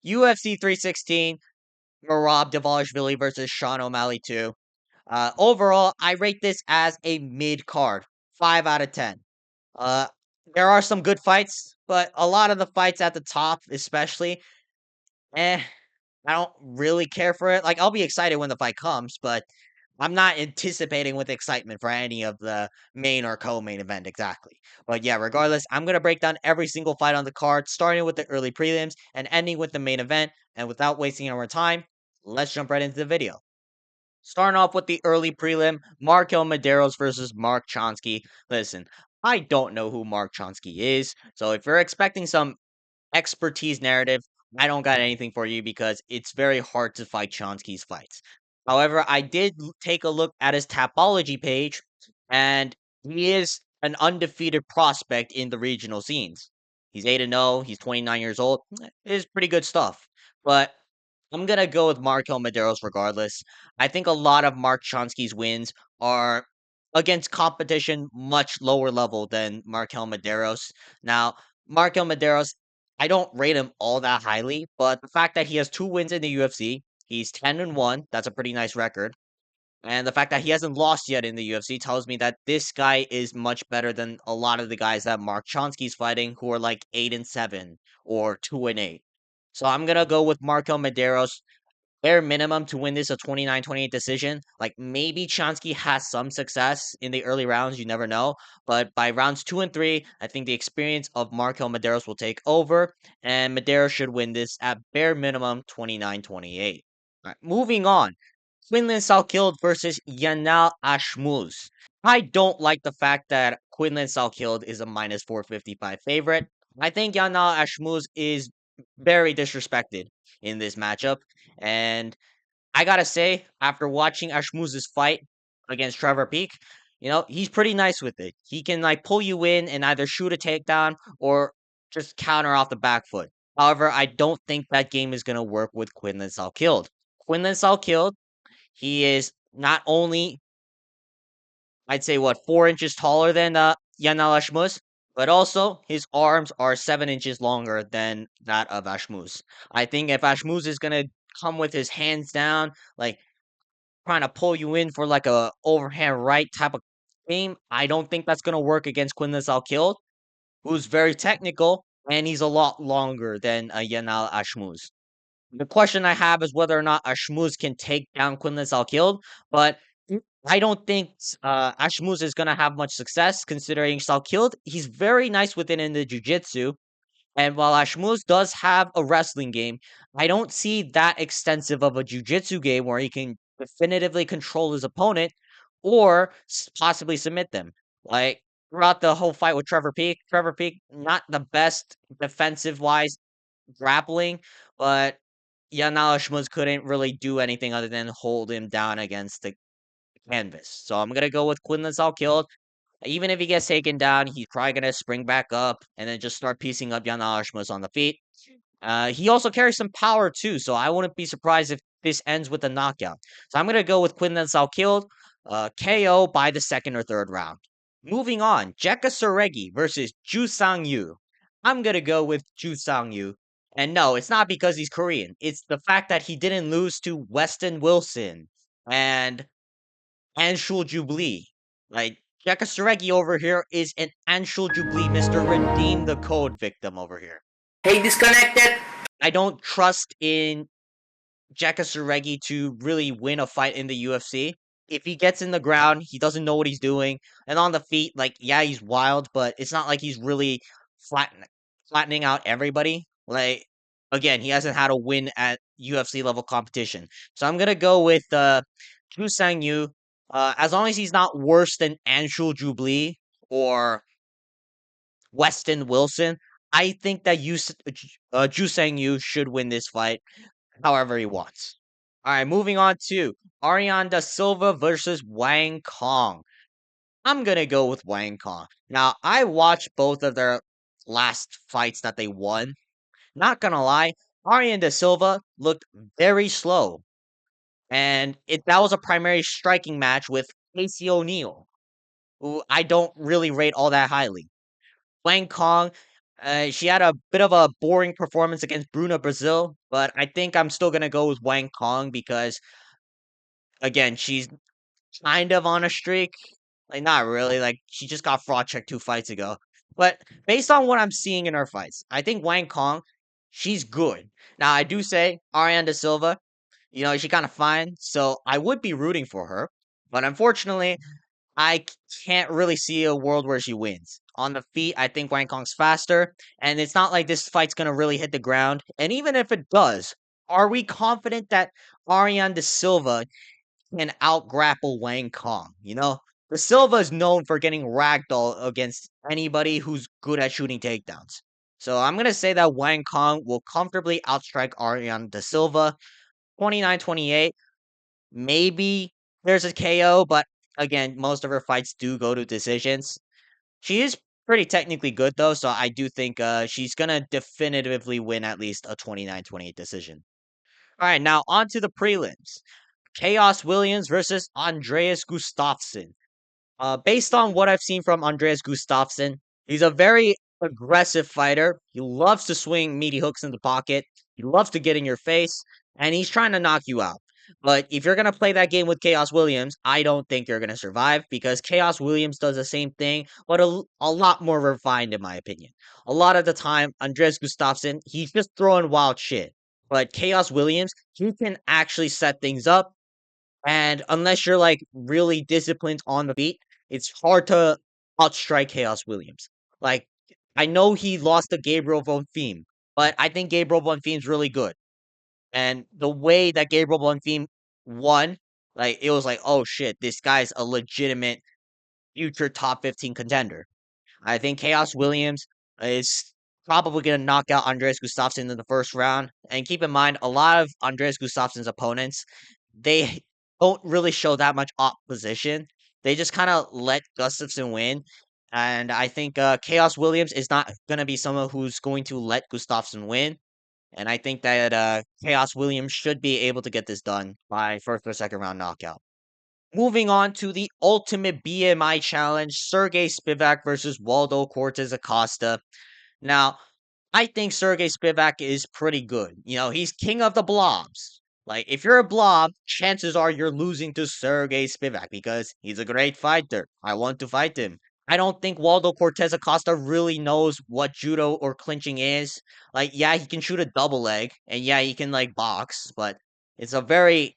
UFC 316, Merab Dvalishvilli versus Sean O'Malley 2. Overall, I rate this as a mid card, 5 out of 10. Uh, there are some good fights, but a lot of the fights at the top, especially, eh, I don't really care for it. Like, I'll be excited when the fight comes, but I'm not anticipating with excitement for any of the main or co-main event exactly. But yeah, regardless, I'm gonna break down every single fight on the card, starting with the early prelims and ending with the main event. And without wasting our time, let's jump right into the video. Starting off with the early prelim, Markel Medeiros versus Mark Chonsky. Listen, I don't know who Mark Chonsky is, so if you're expecting some expertise narrative, I don't got anything for you because it's very hard to fight Chonsky's fights. However, I did take a look at his Tapology page, and he is an undefeated prospect in the regional scenes. He's 8-0, he's 29 years old. It is pretty good stuff. But I'm gonna go with Markel Medeiros regardless. I think a lot of Mark Chonsky's wins are against competition much lower level than Markel Medeiros. Now, Markel Medeiros, I don't rate him all that highly, but the fact that he has 2 wins in the UFC, he's 10-1, that's a pretty nice record. And the fact that he hasn't lost yet in the UFC tells me that this guy is much better than a lot of the guys that Mark Chonsky's fighting who are like 8-7 or 2-8. So I'm gonna go with Markel Medeiros bare minimum to win this a 29-28 decision. Like maybe Chonsky has some success in the early rounds, you never know. But by rounds 2 and 3, I think the experience of Markel Medeiros will take over, and Medeiros should win this at bare minimum 29-28. All right, moving on. Quinlan Salkild versus Yanal Ashmuz. I don't like the fact that Quinlan Salkild is a minus 455 favorite. I think Yanal Ashmuz is very disrespected in this matchup. And I gotta say, after watching Ashmuz's fight against Trevor Peak, he's pretty nice with it. He can like pull you in and either shoot a takedown or just counter off the back foot. However, I don't think that game is gonna work with Quinlan Salkild. Quinlan Salkild, he is not only I'd say what 4 inches taller than Yanal Ashmuz, but also his arms are 7 inches longer than that of Ashmuz. I think if Ashmuz is gonna come with his hands down, like trying to pull you in for like a overhand right type of game, I don't think that's gonna work against Quinlan Salkild, who's very technical and he's a lot longer than Yanal Ashmuz. The question I have is whether or not Ashmuz can take down Quinlan Salkild, but I don't think Ashmuz is gonna have much success considering Salkild. He's very nice with it in the jiu-jitsu, and while Ashmuz does have a wrestling game, I don't see that extensive of a jiu-jitsu game where he can definitively control his opponent or possibly submit them. Like throughout the whole fight with Trevor Peak not the best defensive wise grappling, but Yanal Ashmuz couldn't really do anything other than hold him down against the canvas. So I'm gonna go with Quinlan Salkild. Even if he gets taken down, he's probably gonna spring back up and then just start piecing up Jan Ashmus on the feet. He also carries some power too, so I wouldn't be surprised if this ends with a knockout. So I'm gonna go with Quinlan Salkild, KO by the second or third round. Moving on, Jekka Saregi versus Ju Sang Yu. I'm gonna go with Ju Sang Yu. And no, it's not because he's Korean. It's the fact that he didn't lose to Weston Wilson and Anshul Jubilee. Like, Jekka Saregi over here is an Anshul Jubilee Mr. Redeem the Code victim over here. Hey, disconnected. I don't trust in Jekka Saregi to really win a fight in the UFC. If he gets in the ground, he doesn't know what he's doing. And on the feet, like, yeah, he's wild, but it's not like he's really flattening out everybody. Like, again, he hasn't had a win at UFC level competition. So I'm gonna go with Chu Sang Yu. As long as he's not worse than Anshul Jubilee or Weston Wilson, I think that Ju Sang Yu should win this fight however he wants. All right, moving on to Ariane da Silva versus Wang Kong. I'm gonna go with Wang Kong. Now, I watched both of their last fights that they won. Not gonna lie, Ariane da Silva looked very slow, and that was a primary striking match with Casey O'Neill, who I don't really rate all that highly. Wang Kong, She had a bit of a boring performance against Bruna Brazil, but I think I'm still gonna go with Wang Kong because again, she's kind of on a streak. Like not really. Like she just got fraud checked 2 fights ago. But based on what I'm seeing in her fights, I think Wang Kong, she's good. Now I do say Ariane De Silva, she kind of fine, so I would be rooting for her. But unfortunately, I can't really see a world where she wins. On the feet, I think Wang Kong's faster, and it's not like this fight's gonna really hit the ground. And even if it does, are we confident that Ariane De Silva can out-grapple Wang Kong? De Silva is known for getting ragdoll against anybody who's good at shooting takedowns. So I'm gonna say that Wang Kong will comfortably outstrike Ariane De Silva 29-28. Maybe there's a KO, but again, most of her fights do go to decisions. She is pretty technically good though, so I do think she's gonna definitively win at least a 29-28 decision. All right, now on to the prelims. Chaos Williams versus Andreas Gustafsson. Based on what I've seen from Andreas Gustafsson, he's a very aggressive fighter. He loves to swing meaty hooks in the pocket. He loves to get in your face, and he's trying to knock you out. But if you're gonna play that game with Chaos Williams, I don't think you're gonna survive because Chaos Williams does the same thing, but a lot more refined in my opinion. A lot of the time, Andreas Gustafsson, he's just throwing wild shit. But Chaos Williams, he can actually set things up, and unless you're like really disciplined on the feet, it's hard to outstrike Chaos Williams. Like, I know he lost to Gabriel Bonfim, but I think Gabriel Bonfim's really good. And the way that Gabriel Bonfim won, like, it was like, oh shit, this guy's a legitimate future top 15 contender. I think Chaos Williams is probably going to knock out Andreas Gustafsson in the first round. And keep in mind, a lot of Andreas Gustafsson's opponents, they don't really show that much opposition. They just kind of let Gustafsson win. And I think Chaos Williams is not going to be someone who's going to let Gustafsson win. And I think that Chaos Williams should be able to get this done by first or second round knockout. Moving on to the ultimate BMI challenge, Sergey Spivak versus Waldo Cortez Acosta. Now, I think Sergey Spivak is pretty good. He's king of the blobs. Like, if you're a blob, chances are you're losing to Sergey Spivak because he's a great fighter. I want to fight him. I don't think Waldo Cortez Acosta really knows what judo or clinching is. Like, yeah, he can shoot a double leg, and yeah, he can, like, box, but it's a very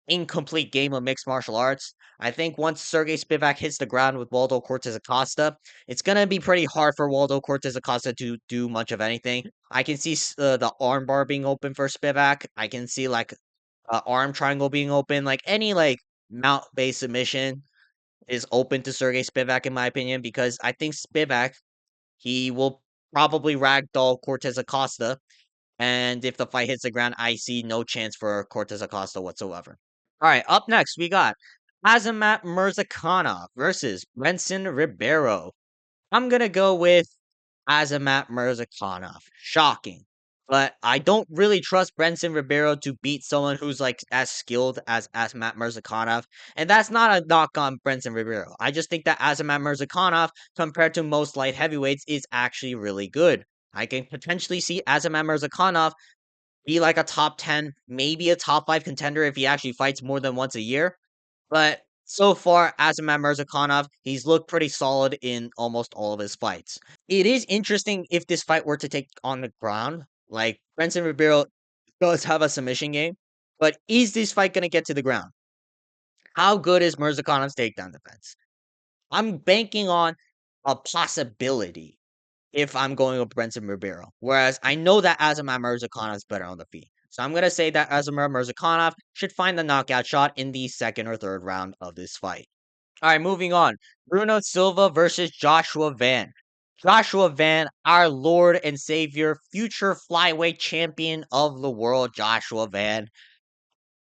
incomplete game of mixed martial arts. I think once Sergey Spivak hits the ground with Waldo Cortez Acosta, it's gonna be pretty hard for Waldo Cortez Acosta to do much of anything. I can see the arm bar being open for Spivak. I can see like arm triangle being open. Like any like mount based submission is open to Sergey Spivak in my opinion because I think Spivak he will probably ragdoll Cortez Acosta. And if the fight hits the ground, I see no chance for Cortez Acosta whatsoever. All right, up next we got Azamat Murzakanov versus Brenson Ribeiro. I'm gonna go with Azamat Murzakanov. Shocking. But I don't really trust Brenson Ribeiro to beat someone who's like as skilled as Azamat Murzakanov. And that's not a knock on Brenson Ribeiro. I just think that Azamat Murzakanov, compared to most light heavyweights, is actually really good. I can potentially see Azamat Murzakanov be like a top 10, maybe a top 5 contender if he actually fights more than once a year. But so far, Azamat Murzakanov, he's looked pretty solid in almost all of his fights. It is interesting if this fight were to take on the ground. Like, Brenson Ribeiro does have a submission game, but is this fight going to get to the ground? How good is Murzakanov's takedown defense? I'm banking on a possibility if I'm going with Brenson Ribeiro. Whereas I know that Azamat Murzakanov is better on the feet. So I'm going to say that Azamat Murzakanov should find the knockout shot in the second or third round of this fight. All right, moving on. Bruno Silva versus Joshua Van. Joshua Van, our Lord and Savior, future flyweight champion of the world, Joshua Van.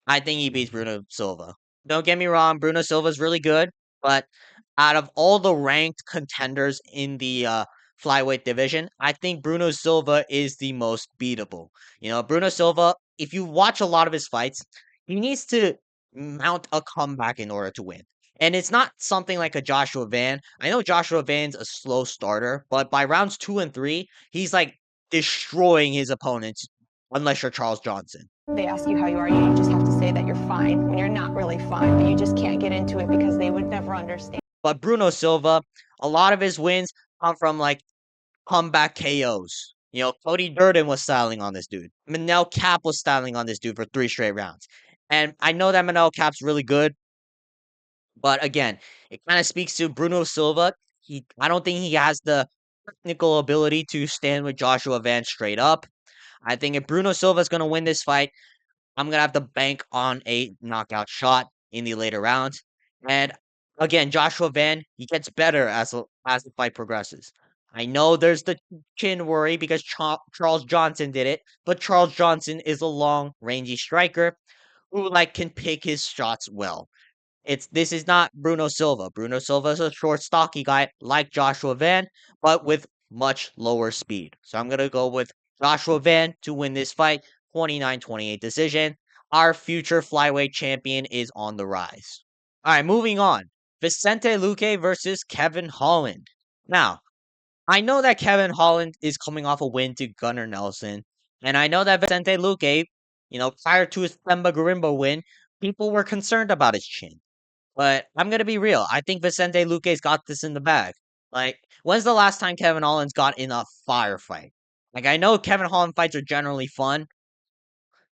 I think he beats Bruno Silva. Don't get me wrong, Bruno Silva is really good, but out of all the ranked contenders in the flyweight division, I think Bruno Silva is the most beatable. Bruno Silva, if you watch a lot of his fights, he needs to mount a comeback in order to win. And it's not something like a Joshua Van. I know Joshua Van's a slow starter, but by rounds 2 and 3, he's like destroying his opponents unless you're Charles Johnson. They ask you how you are, you just have to say that you're fine when you're not really fine, but you just can't get into it because they would never understand. But Bruno Silva, a lot of his wins come from like comeback KOs. Cody Durden was styling on this dude. Manel Cap was styling on this dude for 3 straight rounds. And I know that Manel Cap's really good, but again, it kind of speaks to Bruno Silva. I don't think he has the technical ability to stand with Joshua Van straight up. I think if Bruno Silva is going to win this fight, I'm gonna have to bank on a knockout shot in the later rounds. And again, Joshua Van, he gets better as the fight progresses. I know there's the chin worry because Charles Johnson did it, but Charles Johnson is a long, rangy striker who can pick his shots well. This is not Bruno Silva. Bruno Silva is a short, stocky guy like Joshua Van, but with much lower speed. So I'm gonna go with Joshua Van to win this fight, 29-28 decision. Our future flyweight champion is on the rise. All right, moving on. Vicente Luque versus Kevin Holland. Now, I know that Kevin Holland is coming off a win to Gunnar Nelson, and I know that Vicente Luque, prior to his Themba Garimbo win, people were concerned about his chin. But I'm gonna be real. I think Vicente Luque's got this in the bag. When's the last time Kevin Holland's got in a firefight? I know Kevin Holland fights are generally fun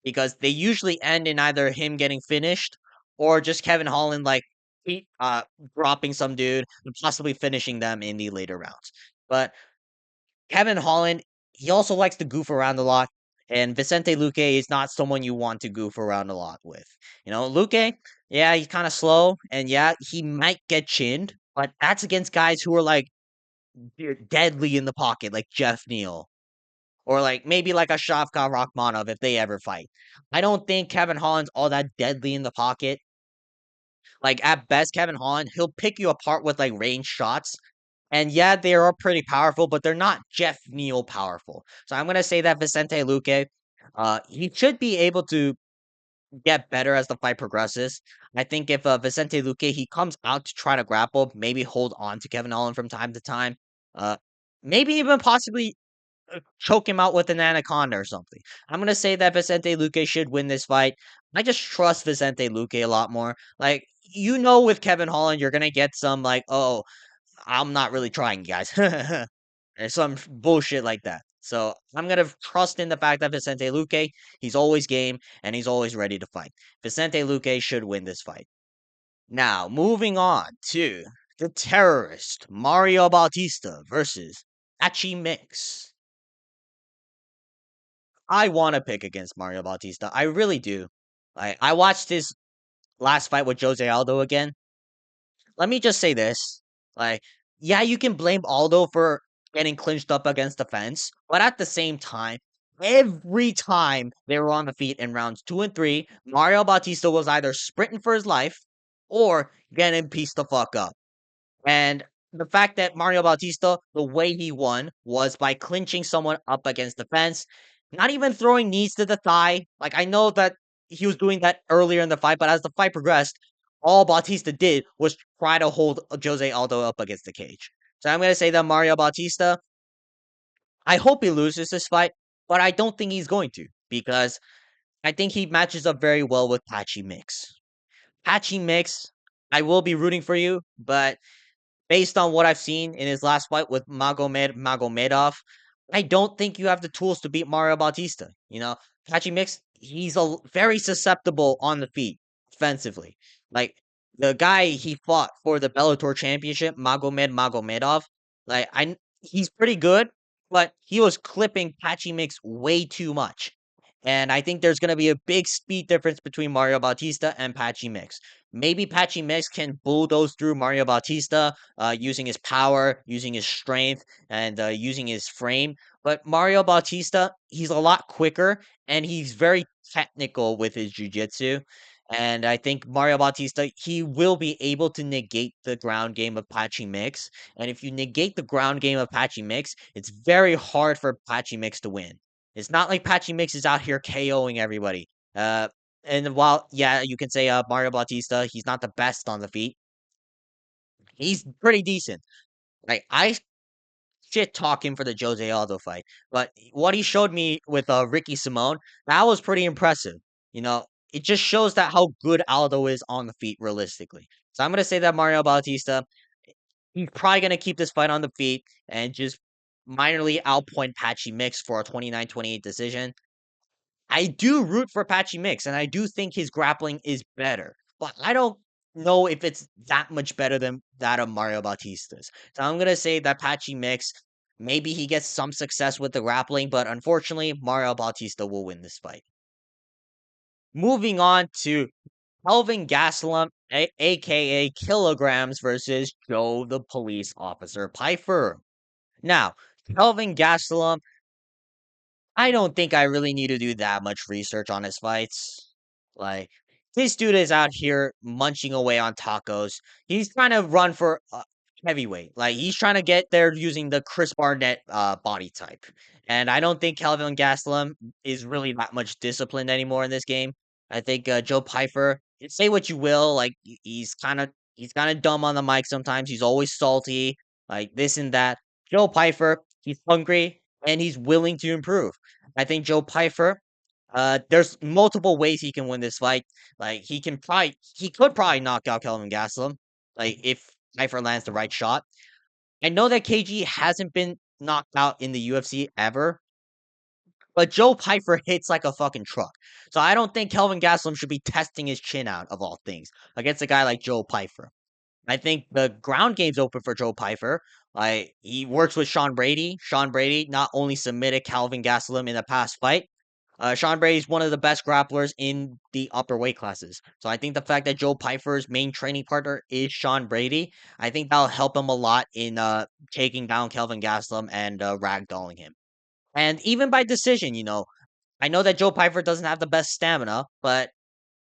because they usually end in either him getting finished or just Kevin Holland he, uh dropping some dude and possibly finishing them in the later rounds. But Kevin Holland, he also likes to goof around a lot, and Vicente Luque is not someone you want to goof around a lot with. Luque, yeah, he's kind of slow, and yeah, he might get chinned, but that's against guys who are they're deadly in the pocket, like Jeff Neal, or maybe like a Shavkat Rakhmonov if they ever fight. I don't think Kevin Holland's all that deadly in the pocket. At best, Kevin Holland, he'll pick you apart with range shots, and yeah, they are pretty powerful, but they're not Jeff Neal powerful. So I'm gonna say that Vicente Luque, he should be able to get better as the fight progresses. I think if Vicente Luque he comes out to try to grapple, maybe hold on to Kevin Holland from time to time, uh, maybe even possibly choke him out with an anaconda or something. I'm gonna say that Vicente Luque should win this fight. I just trust Vicente Luque a lot more. With Kevin Holland, you're gonna get some oh, I'm not really trying, guys. And some bullshit like that. So I'm gonna trust in the fact that Vicente Luque, he's always game and he's always ready to fight. Vicente Luque should win this fight. Now, moving on to the terrorist Mario Bautista versus Achi Mix. I want to pick against Mario Bautista. I really do. I watched his last fight with Jose Aldo again. Let me just say this. Like, yeah, you can blame Aldo for getting clinched up against the fence, but at the same time, every time they were on the feet in rounds 2 and 3, Mario Bautista was either sprinting for his life or getting pieced the fuck up. And the fact that Mario Bautista, the way he won was by clinching someone up against the fence, not even throwing knees to the thigh. I know that he was doing that earlier in the fight, but as the fight progressed, all Bautista did was try to hold Jose Aldo up against the cage. So I'm going to say that Mario Bautista, I hope he loses this fight, but I don't think he's going to because I think he matches up very well with Patchy Mix. Patchy Mix, I will be rooting for you, but based on what I've seen in his last fight with Magomedov, I don't think you have the tools to beat Mario Bautista. Patchy Mix, he's very susceptible on the feet offensively. Like the guy he fought for the Bellator championship, Magomedov, he's pretty good, but he was clipping Patchy Mix way too much. And I think there's going to be a big speed difference between Mario Bautista and Patchy Mix. Maybe Patchy Mix can bulldoze through Mario Bautista using his power, using his strength, and using his frame. But Mario Bautista, he's a lot quicker and he's very technical with his jiu-jitsu. And I think Mario Bautista, he will be able to negate the ground game of Patchy Mix. And if you negate the ground game of Patchy Mix, it's very hard for Patchy Mix to win. It's not like Patchy Mix is out here KOing everybody. And while, yeah, you can say Mario Bautista, he's not the best on the feet. He's pretty decent. Like I shit talk him for the Jose Aldo fight, but what he showed me with Ricky Simone, that was pretty impressive. You know, it just shows that how good Aldo is on the feet realistically. So I'm gonna say that Mario Bautista, he's probably gonna keep this fight on the feet and just minorly outpoint Patchy Mix for a 29-28 decision. I do root for Patchy Mix, and I do think his grappling is better, but I don't know if it's that much better than that of Mario Bautista's. So I'm gonna say that Patchy Mix, maybe he gets some success with the grappling, but unfortunately, Mario Bautista will win this fight. Moving on to Kelvin Gastelum, aka Kilograms, versus Joe the Police Officer Piper. Now, Kelvin Gastelum, I don't think I really need to do that much research on his fights. Like, this dude is out here munching away on tacos. He's trying to run for heavyweight. Like, he's trying to get there using the Chris Barnett body type. And I don't think Calvin Gastelum is really that much disciplined anymore in this game. I think Joe Pyfer, say what you will, like he's kind of dumb on the mic sometimes. He's always salty, like this and that. Joe Pyfer, he's hungry and he's willing to improve. I think Joe Pyfer, there's multiple ways he can win this fight. Like he could probably knock out Kelvin Gastelum, like if Pyfer lands the right shot. I know that KG hasn't been knocked out in the UFC ever, but Joe Pyfer hits like a fucking truck. So I don't think Kelvin Gastelum should be testing his chin out of all things against a guy like Joe Pyfer. I think the ground game's open for Joe Pyfer. Like he works with Sean Brady. Sean Brady not only submitted Calvin Gastelum in the past fight. Sean Brady's one of the best grapplers in the upper weight classes. So I think the fact that Joe Pyfer's main training partner is Sean Brady, I think that'll help him a lot in taking down Kelvin Gastelum and ragdolling him. And even by decision, I know that Joe Pyfer doesn't have the best stamina, but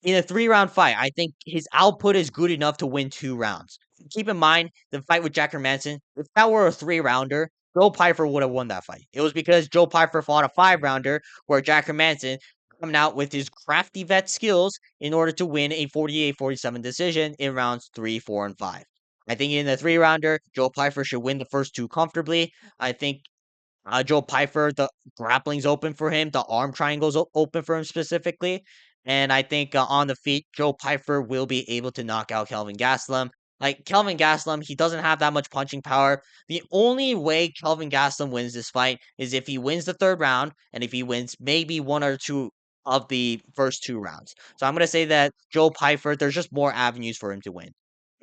in a 3-round fight, I think his output is good enough to win 2 rounds. Keep in mind the fight with Jack Hermanson. If that were a 3-rounder, Joe Pyfer would have won that fight. It was because Joe Pyfer fought a 5-rounder where Jack Hermanson coming out with his crafty vet skills in order to win a 48-47 decision in rounds 3, 4, and 5. I think in the 3-rounder, Joe Pyfer should win the first 2 comfortably. I think Joe Pyfer, the grappling's open for him. The arm triangle's open for him specifically. And I think on the feet, Joe Pyfer will be able to knock out Kelvin Gastelum. Like, Kelvin Gastelum, he doesn't have that much punching power. The only way Kelvin Gastelum wins this fight is if he wins the 3rd round and if he wins maybe 1 or 2 of the first 2 rounds. So I'm going to say that Joe Pyfer, there's just more avenues for him to win.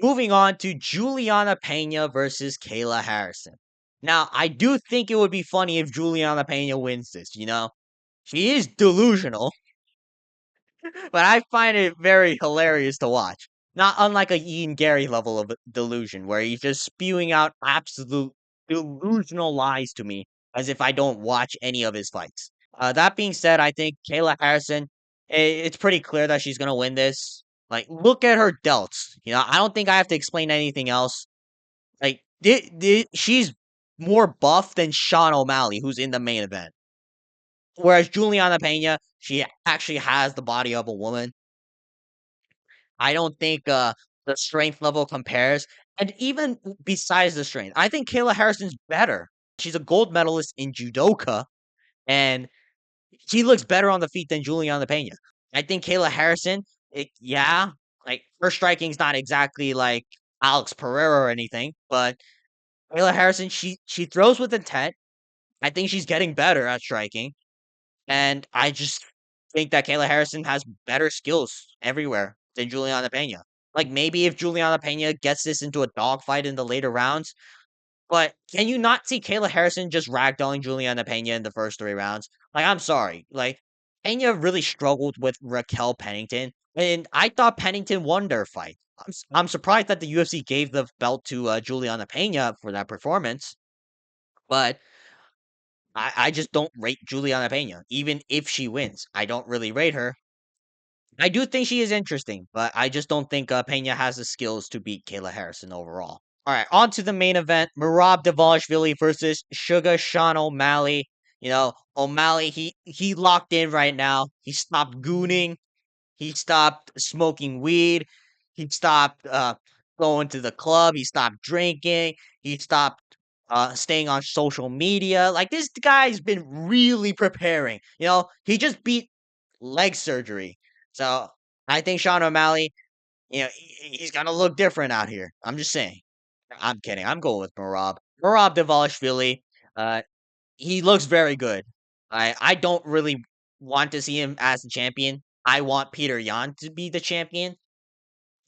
Moving on to Juliana Pena versus Kayla Harrison. Now, I do think it would be funny if Juliana Pena wins this. She is delusional, but I find it very hilarious to watch. Not unlike a Ian Gary level of delusion, where he's just spewing out absolute delusional lies to me as if I don't watch any of his fights. That being said, I think Kayla Harrison, it's pretty clear that she's going to win this. Like, look at her delts. I don't think I have to explain anything else. Like, she's more buff than Sean O'Malley, who's in the main event. Whereas Juliana Pena, she actually has the body of a woman. I don't think the strength level compares. And even besides the strength, I think Kayla Harrison's better. She's a gold medalist in judoka, and she looks better on the feet than Juliana Pena. I think Kayla Harrison, yeah, like her striking's not exactly like Alex Pereira or anything, but Kayla Harrison, she throws with intent. I think she's getting better at striking, and I just think that Kayla Harrison has better skills everywhere than Juliana Pena. Like maybe if Juliana Pena gets this into a dogfight in the later rounds, but can you not see Kayla Harrison just ragdolling Juliana Pena in the first 3 rounds? Like I'm sorry, like Pena really struggled with Raquel Pennington, and I thought Pennington won their fight. I'm surprised that the UFC gave the belt to Juliana Pena for that performance, but I just don't rate Juliana Pena. Even if she wins, I don't really rate her. I do think she is interesting, but I just don't think Pena has the skills to beat Kayla Harrison overall. All right, on to the main event: Merab Dvalishvilli versus Sugar Sean O'Malley. O'Malley, he locked in right now. He stopped gooning. He stopped smoking weed. He stopped going to the club. He stopped drinking. He stopped staying on social media. Like this guy's been really preparing. He just beat leg surgery. So I think Sean O'Malley, he's gonna look different out here. I'm just saying. I'm kidding. I'm going with Merab. Merab Dvalishvili. Uh, he looks very good. I don't really want to see him as the champion. I want Peter Yan to be the champion.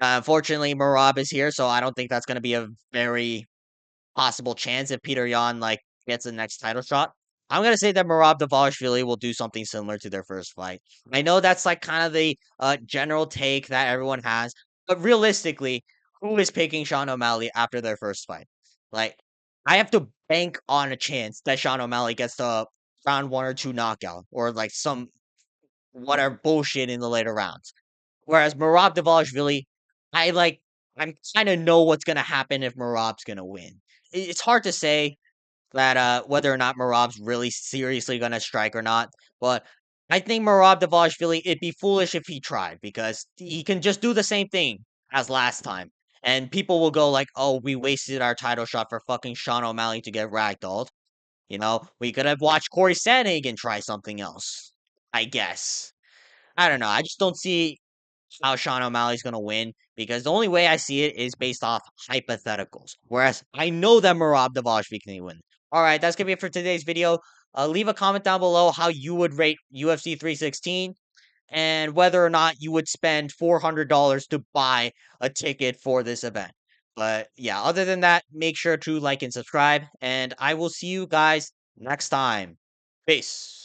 Unfortunately, Merab is here, so I don't think that's going to be a very possible chance if Peter Yan gets the next title shot. I'm gonna say that Merab Dvalishvili will do something similar to their first fight. I know that's kind of the general take that everyone has, but realistically, who is picking Sean O'Malley after their first fight? Like, I have to bank on a chance that Sean O'Malley gets the round one or two knockout, or some whatever bullshit in the later rounds. Whereas Merab Dvalishvili, I like I'm kind of know what's gonna happen if Merab's gonna win. It's hard to say that whether or not Merab's really seriously gonna strike or not, but I think Merab Dvalishvili, it'd be foolish if he tried because he can just do the same thing as last time. And people will go like, "Oh, we wasted our title shot for fucking Sean O'Malley to get ragdolled." We could have watched Corey Sandhagen try something else. I guess. I don't know. I just don't see how Sean O'Malley's going to win because the only way I see it is based off hypotheticals. Whereas I know that Merab Dvalishvili can win. All right, that's going to be it for today's video. Leave a comment down below how you would rate UFC 316 and whether or not you would spend $400 to buy a ticket for this event. But yeah, other than that, make sure to like and subscribe, and I will see you guys next time. Peace.